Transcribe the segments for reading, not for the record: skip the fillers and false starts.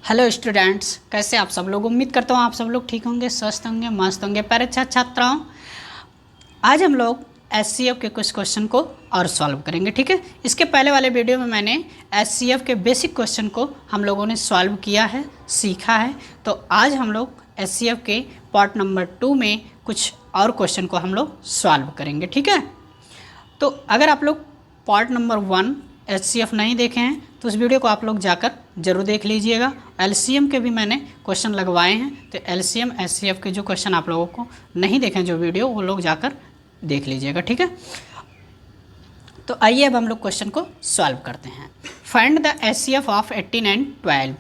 Hello students, कैसे आप सब लोग। उम्मीद करता हूँ आप सब लोग ठीक होंगे, स्वस्थ होंगे, मस्त होंगे। पर अच्छा छात्राओं, आज हम लोग एचसीएफ के कुछ क्वेश्चन को और सॉल्व करेंगे। ठीक है, इसके पहले वाले वीडियो में मैंने एचसीएफ के बेसिक क्वेश्चन को हम लोगों ने सॉल्व किया है, सीखा है। तो आज हम लोग एचसीएफ के पार्ट नंबर 2 में कुछ और क्वेश्चन को हम लोग सॉल्व करेंगे। ठीक है, तो अगर आप लोग पार्ट नंबर 1 एचसीएफ नहीं देखे हैं तो उस वीडियो को आप लोग जाकर जरूर देख लीजिएगा। एलसीएम के भी मैंने क्वेश्चन लगवाए हैं, तो एलसीएम एचसीएफ के जो क्वेश्चन आप लोगों को नहीं देखे जो वीडियो, वो लोग जाकर देख लीजिएगा। ठीक है, तो आइए अब हम लोग क्वेश्चन को सॉल्व करते हैं। Find the HCF of 18 and 12।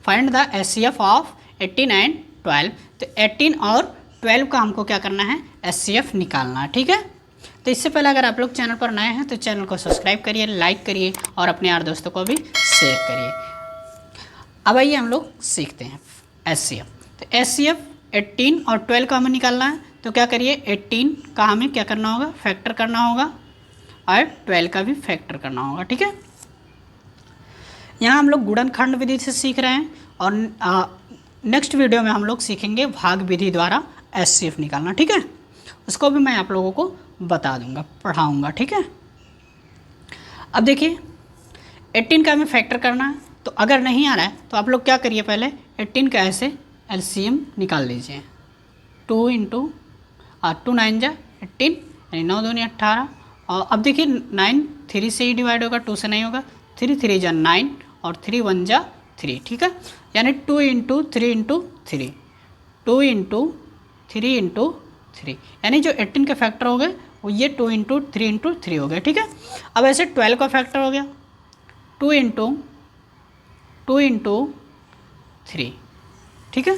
Find the HCF of 18 and 12। तो 18 और 12 का हमको क्या करना है, एचसीएफ निकालना है। ठीक है, तो इससे पहले अगर आप लोग चैनल पर नए हैं तो चैनल को सब्सक्राइब करिए, लाइक करिए और अपने यार दोस्तों को भी शेयर करिए। अब आइए हम लोग सीखते हैं एचसीएफ। तो एचसीएफ 18 और 12 का हमें निकालना है। तो क्या करिए, 18 का हमें क्या करना होगा, फैक्टर करना होगा, और 12 का भी फैक्टर करना होगा। ठीक है, यहाँ हम लोग गुणनखंड विधि से सीख रहे हैं और नेक्स्ट वीडियो में हम लोग सीखेंगे भाग विधि द्वारा एचसीएफ निकालना। ठीक है, उसको भी मैं आप लोगों को बता दूंगा, पढ़ाऊंगा। ठीक है, अब देखिए 18 का हमें फैक्टर करना है। तो अगर नहीं आ रहा है तो आप लोग क्या करिए, पहले 18 का ऐसे एलसीएम निकाल लीजिए। 2 इंटू 2 9 जा 18, यानी 9 दूनी 18। और अब देखिए 9 3 से ही डिवाइड होगा, 2 से नहीं होगा। 3 3 जा 9 और 3 1 जा 3। ठीक है, यानी 2 इंटू 3 इंटू 3, 2 इंटू 3 इंटू 3, यानी जो 18 के फैक्टर हो गए वो ये 2 इंटू 3 इंटू 3 हो गया। ठीक है, अब ऐसे 12 का फैक्टर हो गया 2 इंटू 3। ठीक है,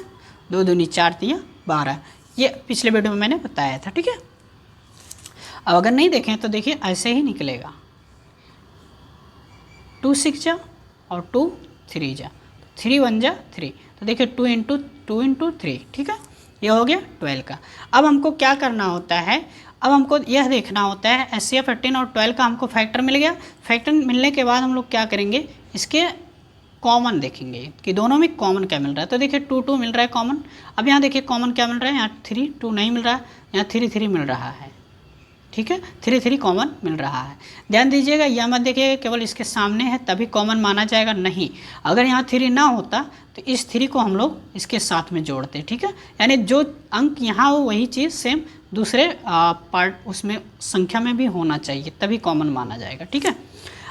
2 दूनी 4 दिया 12। ये पिछले वीडियो में मैंने बताया था। ठीक है, अब अगर नहीं देखें तो देखिए ऐसे ही निकलेगा, 2 6 जा और 2 3 जा, 3 1 जा 3। तो देखिए 2 इंटू 3। ठीक है, ये हो गया 12 का। अब हमको क्या करना होता है, अब हमको यह देखना होता है एचसीएफ 18 और 12 का हमको फैक्टर मिल गया। फैक्टर मिलने के बाद हम लोग क्या करेंगे, इसके कॉमन देखेंगे कि दोनों में कॉमन क्या मिल रहा है। तो देखिए 2 2 मिल रहा है कॉमन। अब यहाँ देखिए कॉमन क्या मिल रहा है, यहाँ 3 2 नहीं मिल रहा है, यहाँ 3 3 मिल रहा है। ठीक है, 3 3 कॉमन मिल रहा है। ध्यान दीजिएगा, यह मत देखिएगा केवल इसके सामने है तभी कॉमन माना जाएगा, नहीं। अगर यहाँ 3 ना होता तो इस 3 को हम लोग इसके साथ में जोड़ते। ठीक है, यानी जो अंक यहाँ हो वही चीज़ सेम दूसरे पार्ट उसमें संख्या में भी होना चाहिए, तभी कॉमन माना जाएगा। ठीक है,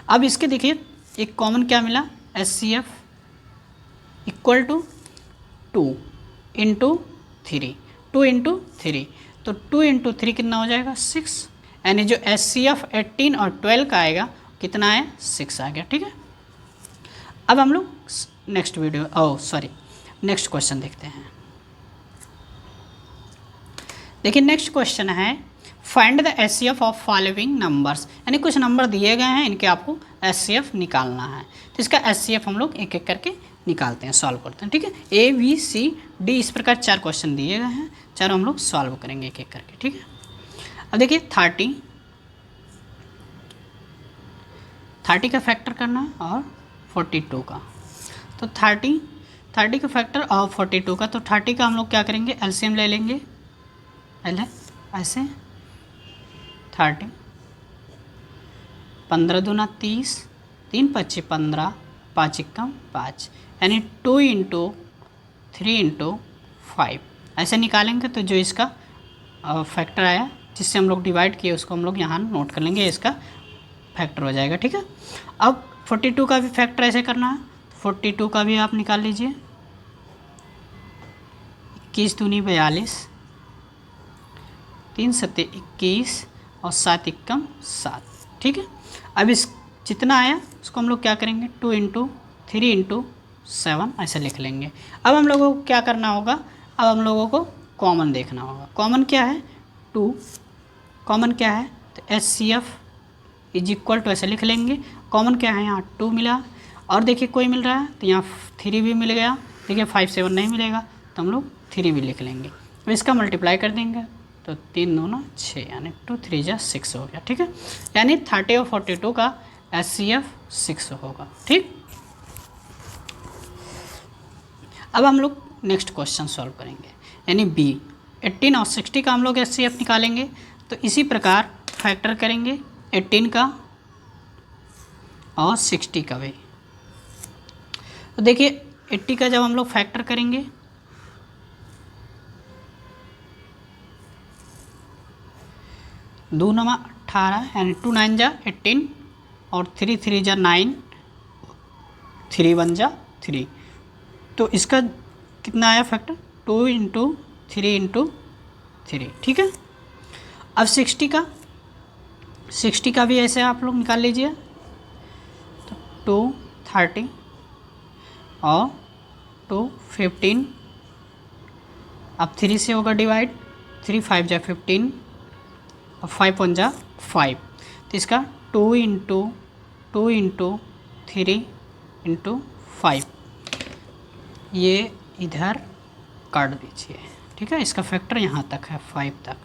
अब इसके देखिए एक कॉमन क्या मिला, HCF equal to 2 into 3, 2 into 3। तो 2 इंटू 3 कितना हो जाएगा, 6, यानी जो एचसीएफ 18 और 12 का आएगा कितना आया, 6 आ गया। ठीक है, अब हम लोग नेक्स्ट नेक्स्ट क्वेश्चन देखते हैं। देखिए नेक्स्ट क्वेश्चन है, find the HCF of following numbers. यानी कुछ नंबर दिए गए हैं, इनके आपको एचसीएफ निकालना है। तो इसका एचसीएफ हम लोग एक एक करके निकालते हैं, सॉल्व करते हैं। ठीक है, ए बी सी डी इस प्रकार 4 क्वेश्चन दिए गए हैं, चारों हम लोग सॉल्व करेंगे एक एक करके। ठीक है, अब देखिए 30 का फैक्टर करना है और 42 का। तो 30 का फैक्टर और 42 का, तो 30 का हम लोग क्या करेंगे, एलसीएम ले लेंगे। पहले ऐसे 30, 15 दूना 30, 3 25 15, 5 1 5, यानी 2 इंटू 3 इंटू 5 ऐसे निकालेंगे। तो जो इसका फैक्टर आया जिससे हम लोग डिवाइड किए उसको हम लोग यहाँ नोट कर लेंगे, इसका फैक्टर हो जाएगा। ठीक है, अब 42 का भी फैक्टर ऐसे करना है, 42 का भी आप निकाल लीजिए। 21 दूनी 42, 3 7 21 और 7 1 7। ठीक है, अब इस जितना आया उसको हम लोग क्या करेंगे, 2 इंटू 3 इंटू 7 ऐसे लिख लेंगे। अब हम लोगों को क्या करना होगा, अब हम लोगों को कॉमन देखना होगा। कॉमन क्या है, 2 कॉमन क्या है, तो एचसीएफ इज इक्वल टू ऐसे लिख लेंगे। कॉमन क्या है, यहाँ 2 मिला और देखिए कोई मिल रहा है तो यहाँ 3 भी मिल गया। देखिए 5 7 नहीं मिलेगा तो हम लोग 3 भी लिख लेंगे। अब इसका मल्टीप्लाई कर देंगे तो 3 2 6, यानी 2 3 जा 6 हो गया। ठीक है, यानी 30 और 42 का एचसीएफ 6 होगा। ठीक, अब हम लोग नेक्स्ट क्वेश्चन सॉल्व करेंगे, यानी बी 18 और 60 का हम लोग HCF निकालेंगे। तो इसी प्रकार फैक्टर करेंगे 18 का और 60 का भी। तो देखिए 80 का जब हम लोग फैक्टर करेंगे दो नमा 18 यानी 2 9 जा 18 और 3 3 जा 9, 3 1 जा 3, तो इसका कितना आया फैक्टर 2 × 3 × 3, ठीक है। अब 60 का भी ऐसे आप लोग निकाल लीजिए, तो 2 30 और 2 15, अब 3 से होगा डिवाइड, 3 5 जा 15 और 5 1 जा 5, तो इसका 2 × 3 × 5 ये इधर काट दीजिए, ठीक है। इसका फैक्टर यहाँ तक है 5 तक।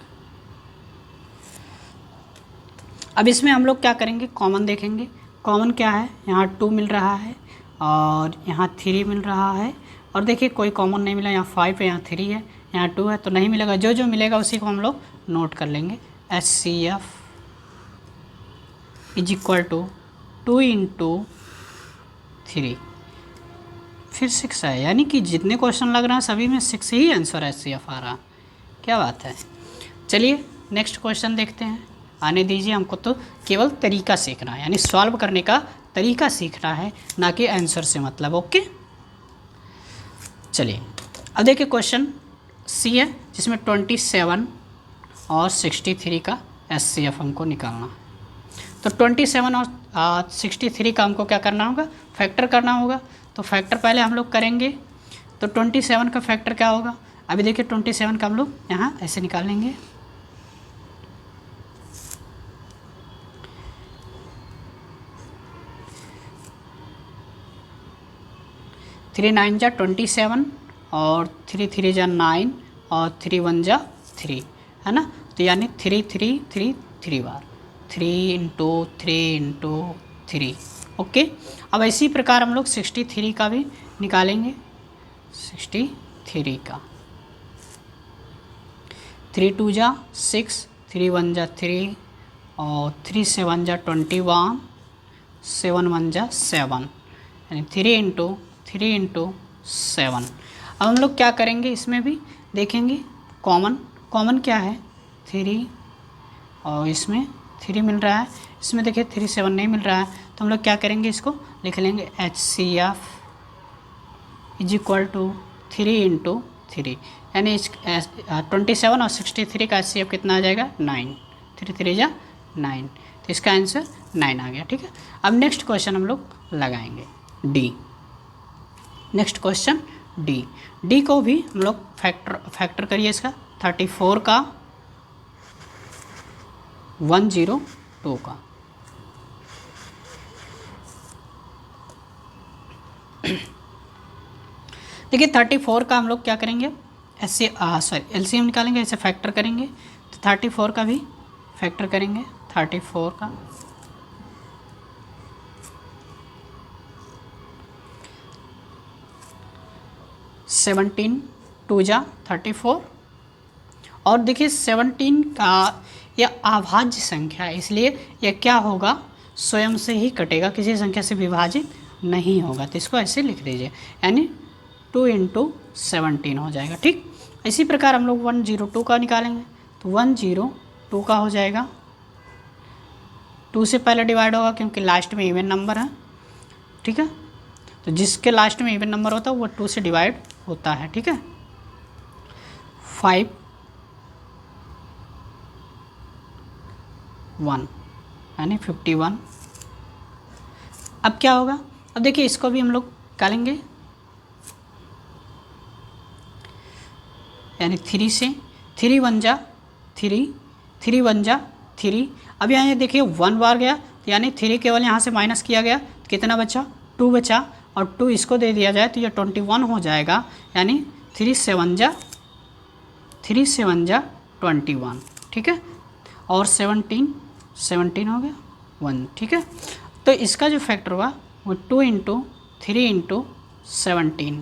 अब इसमें हम लोग क्या करेंगे, कॉमन देखेंगे। कॉमन क्या है, यहाँ 2 मिल रहा है और यहाँ 3 मिल रहा है, और देखिए कोई कॉमन नहीं मिला, यहाँ 5 है, यहाँ 3 है, यहाँ 2 है, तो नहीं मिलेगा। जो जो मिलेगा उसी को हम लोग नोट कर लेंगे। HCF इज इक्वल टू 2 × 3, फिर 6 है, यानी कि जितने क्वेश्चन लग रहे हैं सभी में 6 ही आंसर HCF आ रहा। क्या बात है। चलिए नेक्स्ट क्वेश्चन देखते हैं। आने दीजिए, हमको तो केवल तरीका सीखना है, यानी सॉल्व करने का तरीका सीखना है, ना कि आंसर से मतलब। ओके, चलिए अब देखिए क्वेश्चन सी है, जिसमें 27 और 63 का HCF हमको निकालना है। तो 27 और 63 का हमको क्या करना होगा, फैक्टर करना होगा। तो फैक्टर पहले हम लोग करेंगे। तो 27 का फैक्टर क्या होगा, अभी देखिए 27 का हम लोग यहाँ ऐसे निकालेंगे। थ्री 9 जा 27 और 3 3 जा 9 और 3 1 जा 3, है ना। तो यानी 3 3 3 3 बार, 3 × 3 × 3। ओके, अब इसी प्रकार हम लोग 63 का भी निकालेंगे। 63 का 3 2 जा 6, 3 1 जा 3 और 3 7 जा 21, 7 1 जा 7, यानी 3 × 3 × 7। अब हम लोग क्या करेंगे, इसमें भी देखेंगे कॉमन क्या है 3, और इसमें 3 मिल रहा है, इसमें देखिए 3 7 नहीं मिल रहा है। तो हम लोग क्या करेंगे, इसको लिख लेंगे HCF इज इक्वल टू 3 × 3, यानी 27 और 63 का HCF कितना आ जाएगा 9, 3 3 जा 9, तो इसका आंसर 9 आ गया, ठीक है। अब नेक्स्ट क्वेश्चन हम लोग लगाएंगे डी। नेक्स्ट क्वेश्चन डी को भी हम लोग फैक्टर करिए इसका। 34 का 102 का, देखिए 34 का हम लोग क्या करेंगे, LCM निकालेंगे, ऐसे फैक्टर करेंगे। तो 34 का भी फैक्टर करेंगे। 34 का 17 2 जा 34, और देखिए 17 का यह अभाज्य संख्या है, इसलिए यह क्या होगा, स्वयं से ही कटेगा, किसी संख्या से विभाजित नहीं होगा। तो इसको ऐसे लिख दीजिए, यानी 2 × 17 हो जाएगा, ठीक। इसी प्रकार हम लोग 102 का निकालेंगे। तो 102 का हो जाएगा, 2 से पहले डिवाइड होगा क्योंकि लास्ट में इवन नंबर है, ठीक है। तो जिसके लास्ट में इवन नंबर होता है वो 2 से डिवाइड होता है, ठीक है। 5 1 यानी 51। अब क्या होगा, अब देखिए इसको भी हम लोग निकालेंगे, यानी 3 से 3 1 जा 3, 3 1 जा 3। अब यहाँ देखिए 1 बार गया, यानी 3 केवल यहाँ से माइनस किया गया, कितना बचा 2 बचा, और 2 इसको दे दिया जाए तो ये 21 हो जाएगा, यानी 3 7 जा 21, ठीक है। और 17 हो गया 1, ठीक है। तो इसका जो फैक्टर हुआ वो 2 × 3 × 17,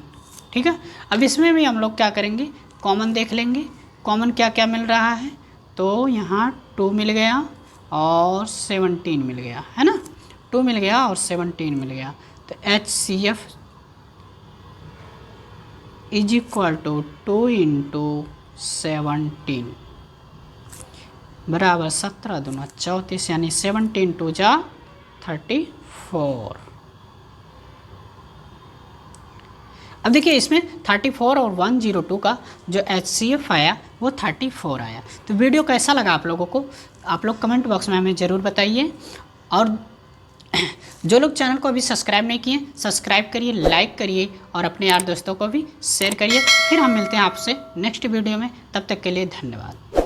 ठीक है। अब इसमें भी हम लोग क्या करेंगे, कॉमन देख लेंगे। कॉमन क्या क्या मिल रहा है, तो यहाँ 2 मिल गया और 17 मिल गया, है ना। 2 मिल गया और 17 मिल गया, तो HCF is equal to 2 into 17 बराबर 17 दूना 34, यानी 17 2 जा 34। अब देखिए इसमें 34 और 102 का जो HCF आया वो 34 आया। तो वीडियो कैसा लगा आप लोगों को, आप लोग कमेंट बॉक्स में हमें ज़रूर बताइए। और जो लोग चैनल को अभी सब्सक्राइब नहीं किए, सब्सक्राइब करिए, लाइक करिए और अपने यार दोस्तों को भी शेयर करिए। फिर हम मिलते हैं आपसे नेक्स्ट वीडियो में, तब तक के लिए धन्यवाद।